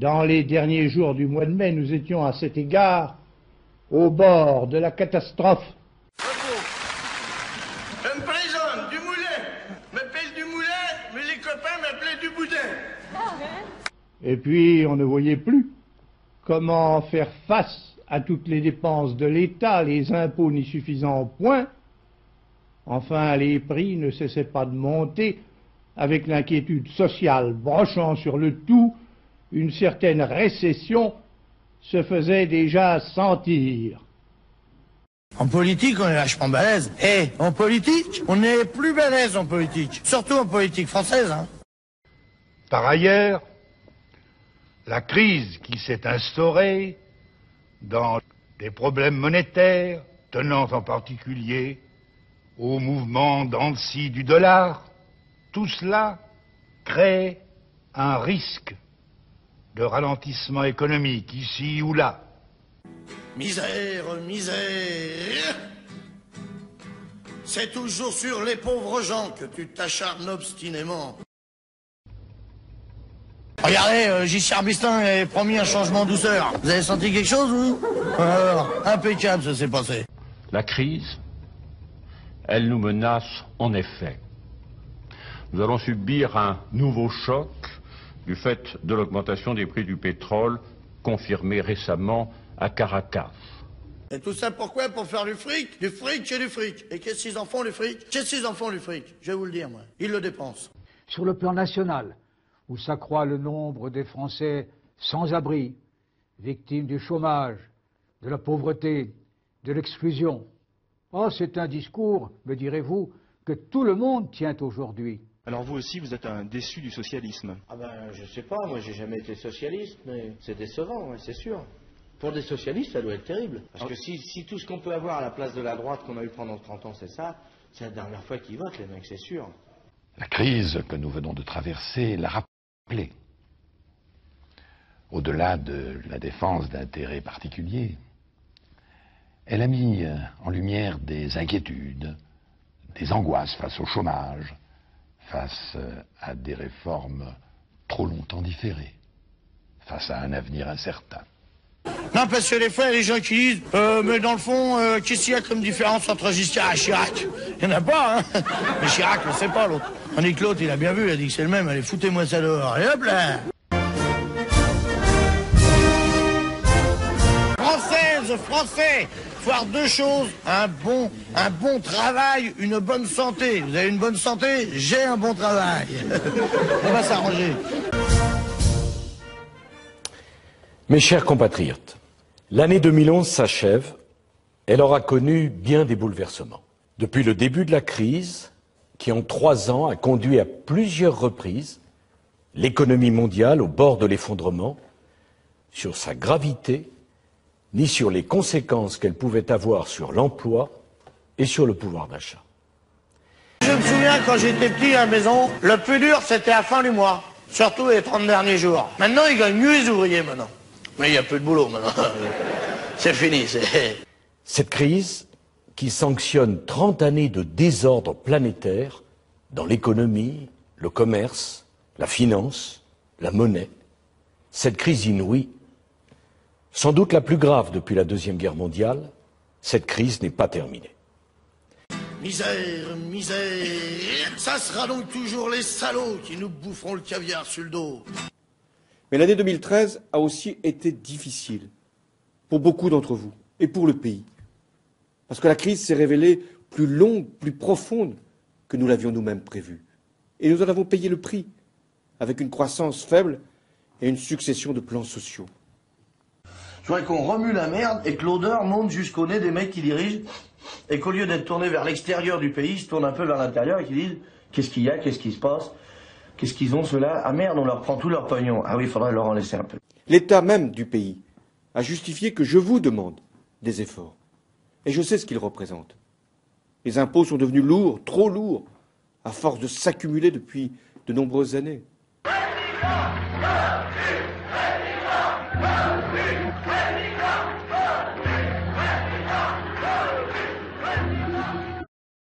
Dans les derniers jours du mois de mai, nous étions à cet égard au bord de la catastrophe. Je me présente, du moulin. M'appelle du moulin, mais les copains m'appelaient du boudin. Et puis, on ne voyait plus comment faire face à toutes les dépenses de l'État, les impôts n'y suffisant point. Enfin, les prix ne cessaient pas de monter, avec l'inquiétude sociale brochant sur le tout, une certaine récession se faisait déjà sentir. En politique, on est vachement balèze. En politique, on est plus balèze en politique. Surtout en politique française, hein. Par ailleurs, la crise qui s'est instaurée dans des problèmes monétaires, tenant en particulier au mouvement d'en dessous du dollar, tout cela crée un risque de ralentissement économique ici ou là. Misère, misère. C'est toujours sur les pauvres gens que tu t'acharnes obstinément. Regardez, Giscard d'Estaing avait promis un changement en douceur. Vous avez senti quelque chose, vous? Alors, impeccable, ça s'est passé. La crise, elle nous menace en effet. Nous allons subir un nouveau choc du fait de l'augmentation des prix du pétrole, confirmée récemment à Caracas. Et tout ça pourquoi? Pour faire du fric et du fric. Et qu'est-ce qu'ils en font, du fric? Qu'est-ce qu'ils en font, du fric? Je vais vous le dire, moi. Ils le dépensent. Sur le plan national, où s'accroît le nombre des Français sans abri, victimes du chômage, de la pauvreté, de l'exclusion. Oh, c'est un discours, me direz-vous, que tout le monde tient aujourd'hui. Alors vous aussi, vous êtes un déçu du socialisme. Ah ben, je sais pas, moi j'ai jamais été socialiste, mais c'est décevant, ouais, c'est sûr. Pour des socialistes, ça doit être terrible. Parce que si tout ce qu'on peut avoir à la place de la droite qu'on a eu pendant 30 ans, c'est ça, c'est la dernière fois qu'ils votent, les mecs, c'est sûr. La crise que nous venons de traverser l'a rappelé. Au-delà de la défense d'intérêts particuliers, elle a mis en lumière des inquiétudes, des angoisses face au chômage, face à des réformes trop longtemps différées, face à un avenir incertain. Non, parce que des fois, il y a des gens qui disent mais dans le fond, qu'est-ce qu'il y a comme différence entre Giscard et Chirac? Il n'y en a pas, hein. Mais Chirac, on ne sait pas, l'autre. Tandis que l'autre, il a bien vu, il a dit que c'est le même. Allez, foutez-moi ça dehors. Et hop là. Français, faut avoir deux choses, un bon travail, une bonne santé. Vous avez une bonne santé, j'ai un bon travail. On va s'arranger. Mes chers compatriotes, l'année 2011 s'achève. Elle aura connu bien des bouleversements. Depuis le début de la crise, qui en 3 ans a conduit à plusieurs reprises l'économie mondiale au bord de l'effondrement, sur sa gravité, ni sur les conséquences qu'elle pouvait avoir sur l'emploi et sur le pouvoir d'achat. Je me souviens quand j'étais petit à la maison, le plus dur c'était à la fin du mois, surtout les 30 derniers jours. Maintenant ils gagnent mieux les ouvriers maintenant. Mais il y a peu de boulot maintenant. C'est fini. Cette crise qui sanctionne 30 années de désordre planétaire dans l'économie, le commerce, la finance, la monnaie, cette crise inouïe, sans doute la plus grave depuis la Deuxième Guerre mondiale, cette crise n'est pas terminée. Misère, misère, ça sera donc toujours les salauds qui nous boufferont le caviar sur le dos. Mais l'année 2013 a aussi été difficile pour beaucoup d'entre vous et pour le pays. Parce que la crise s'est révélée plus longue, plus profonde que nous l'avions nous-mêmes prévu. Et nous en avons payé le prix, avec une croissance faible et une succession de plans sociaux. Je voudrais qu'on remue la merde et que l'odeur monte jusqu'au nez des mecs qui dirigent et qu'au lieu d'être tournés vers l'extérieur du pays, ils se tournent un peu vers l'intérieur et qu'ils disent qu'est-ce qu'il y a, qu'est-ce qui se passe, qu'est-ce qu'ils ont ceux-là. Ah merde, on leur prend tout leur pognon. Ah oui, il faudrait leur en laisser un peu. L'État même du pays a justifié que je vous demande des efforts. Et je sais ce qu'ils représentent. Les impôts sont devenus lourds, trop lourds, à force de s'accumuler depuis de nombreuses années.